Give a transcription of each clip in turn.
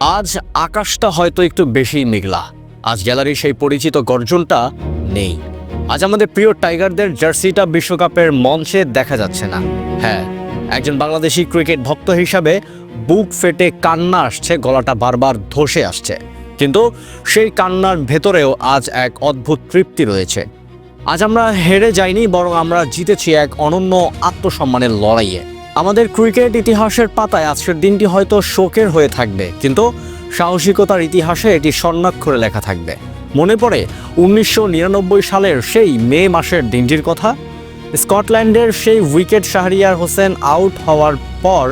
আজ আকাশটা হয়তো একটু বেশি মেঘলা, আজ গ্যালারির সেই পরিচিত গর্জনটা নেই। আজ আমাদের প্রিয় টাইগারদের জার্সিটা বিশ্বকাপের মঞ্চে দেখা যাচ্ছে না। হ্যাঁ, একজন বাংলাদেশি ক্রিকেট ভক্ত হিসাবে বুক ফেটে কান্না আসছে, গলাটা বারবার ধসে আসছে, কিন্তু সেই কান্নার ভেতরেও আজ এক অদ্ভুত তৃপ্তি রয়েছে। আজ আমরা হেরে যাইনি, বরং আমরা জিতেছি এক অনন্য আত্মসম্মানের লড়াইয়ে। আমাদের ক্রিকেট ইতিহাসের পাতায় আজকের দিনটি হয়তো শোকের হয়ে থাকবে, কিন্তু সাহসিকতার ইতিহাসে এটি স্বর্ণাক্ষরে লেখা থাকবে। মনে পড়ে 1999 সালের সেই মে মাসের দিনটির কথা। স্কটল্যান্ডের সেই উইকেট শাহরিয়ার হোসেন আউট হওয়ার পর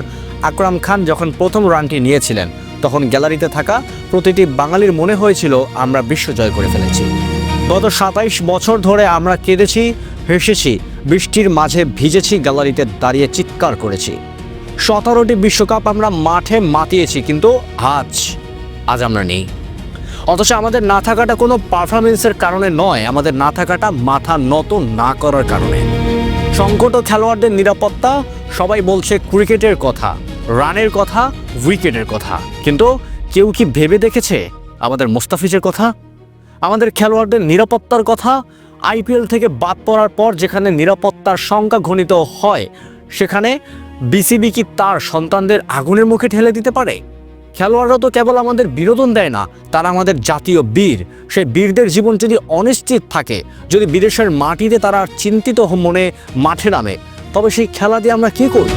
আকরাম খান যখন প্রথম রানটি নিয়েছিলেন, তখন গ্যালারিতে থাকা প্রতিটি বাঙালির মনে হয়েছিল আমরা বিশ্বজয় করে ফেলেছি। গত 27 বছর ধরে আমরা কেঁদেছি, হেসেছি, বৃষ্টির মাঝে ভিজেছি, গ্যালারিতে দাঁড়িয়ে চিৎকার করেছি। 17টি বিশ্বকাপ আমরা মাঠে মাতিয়েছি, কিন্তু আজ আমরা নেই। অথচ আমাদের না থাকাটা কোনো পারফরমেন্সের কারণে নয়, আমাদের না থাকাটা মাথা নত না করার কারণে। সংকট ও খেলোয়াড়দের নিরাপত্তা, সবাই বলছে ক্রিকেটের কথা, রানের কথা, উইকেটের কথা, কিন্তু কেউ কি ভেবে দেখেছে আমাদের মোস্তাফিজের কথা, আমাদের খেলোয়াড়দের নিরাপত্তার কথা? আইপিএল থেকে বাদ পড়ার পর যেখানে নিরাপত্তার সংখ্যা ঘনিত হয়, সেখানে বিসিবি কি তার সন্তানদের আগুনের মুখে ঠেলে দিতে পারে? খেলোয়াড়রা তো কেবল আমাদের বিনোদন দেয় না, তারা আমাদের জাতীয় বীর। সেই বীরদের জীবন যদি অনিশ্চিত থাকে, যদি বিদেশের মাটিতে তারা চিন্তিত মনে মাঠে নামে, তবে সেই খেলা দিয়ে আমরা কী করব?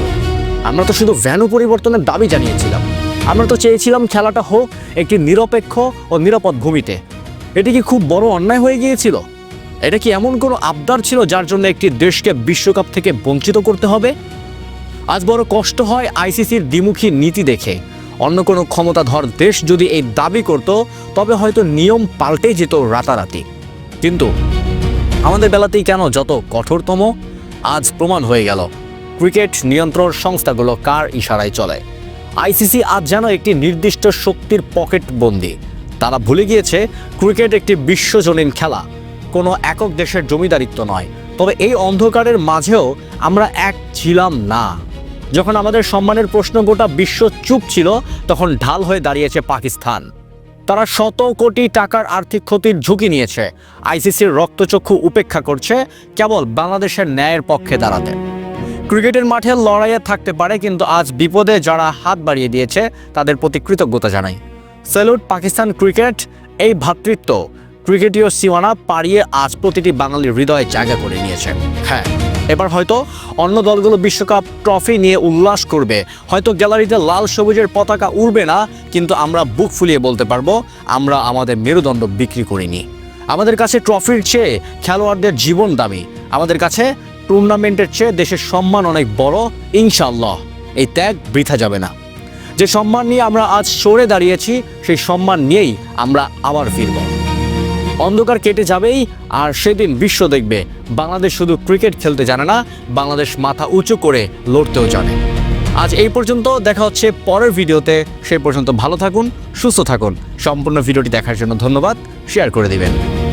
আমরা তো শুধু ভ্যানু পরিবর্তনের দাবি জানিয়েছিলাম। আমরা তো চেয়েছিলাম খেলাটা হোক একটি নিরপেক্ষ ও নিরাপদ ভূমিতে। এটি কি খুব বড় অন্যায় হয়ে গিয়েছিল? এটা কি এমন কোনো আবদার ছিল যার জন্য একটি দেশকে বিশ্বকাপ থেকে বঞ্চিত করতে হবে? আজ বড় কষ্ট হয় আইসিসির দ্বিমুখী নীতি দেখে। অন্য কোনো ক্ষমতাধর দেশ যদি এই দাবি করত, তবে হয়তো নিয়ম পাল্টে যেত রাতারাতি। কিন্তু আমাদের বেলাতেই কেন যত কঠোরতম? আজ প্রমাণ হয়ে গেল ক্রিকেট নিয়ন্ত্রণ সংস্থাগুলো কার ইশারায় চলে। আইসিসি আজ যেন একটি নির্দিষ্ট শক্তির পকেট বন্দী। তারা ভুলে গিয়েছে ক্রিকেট একটি বিশ্বজনীন খেলা, কোনো একক দেশের জমিদারিত্ব নয়। তবে এই অন্ধকারের মাঝেও আমরা এক ছিলাম না। যখন আমাদের সম্মানের প্রশ্ন গোটা বিশ্ব চুপ ছিল, তখন ঢাল হয়ে দাঁড়িয়েছে পাকিস্তান। তারা শত কোটি টাকার আর্থিক ক্ষতির ঝুঁকি নিয়েছে, আইসিসির রক্তচক্ষু উপেক্ষা করছে কেবল বাংলাদেশের ন্যায়ের পক্ষে দাঁড়াতে। ক্রিকেটের মাঠে লড়াইয়ে থাকতে পারে, কিন্তু আজ বিপদে যারা হাত বাড়িয়ে দিয়েছে তাদের প্রতি কৃতজ্ঞতা জানাই। Salute Pakistan cricket. এই ভ্রাতৃত্ব ক্রিকেটীয় সীমানা পাড়িয়ে আজ প্রতিটি বাঙালির হৃদয়ে জায়গা করে নিয়েছে। হ্যাঁ, এবার হয়তো অন্য দলগুলো বিশ্বকাপ ট্রফি নিয়ে উল্লাস করবে, হয়তো গ্যালারিতে লাল সবুজের পতাকা উড়বে না, কিন্তু আমরা বুক ফুলিয়ে বলতে পারবো আমরা আমাদের মেরুদণ্ড বিক্রি করিনি। আমাদের কাছে ট্রফির চেয়ে খেলোয়াড়দের জীবন দামি, আমাদের কাছে টুর্নামেন্টের চেয়ে দেশের সম্মান অনেক বড়। ইনশাআল্লাহ এই ত্যাগ বৃথা যাবে না। যে সম্মান নিয়ে আমরা আজ সরে দাঁড়িয়েছি, সেই সম্মান নিয়েই আমরা আবার ফিরব। অন্ধকার কেটে যাবেই, আর সেদিন বিশ্ব দেখবে বাংলাদেশ শুধু ক্রিকেট খেলতে জানে না, বাংলাদেশ মাথা উঁচু করে লড়তেও জানে। আজ এই পর্যন্ত, দেখা হচ্ছে পরের ভিডিওতে। সেই পর্যন্ত ভালো থাকুন, সুস্থ থাকুন। সম্পূর্ণ ভিডিওটি দেখার জন্য ধন্যবাদ। শেয়ার করে দিবেন।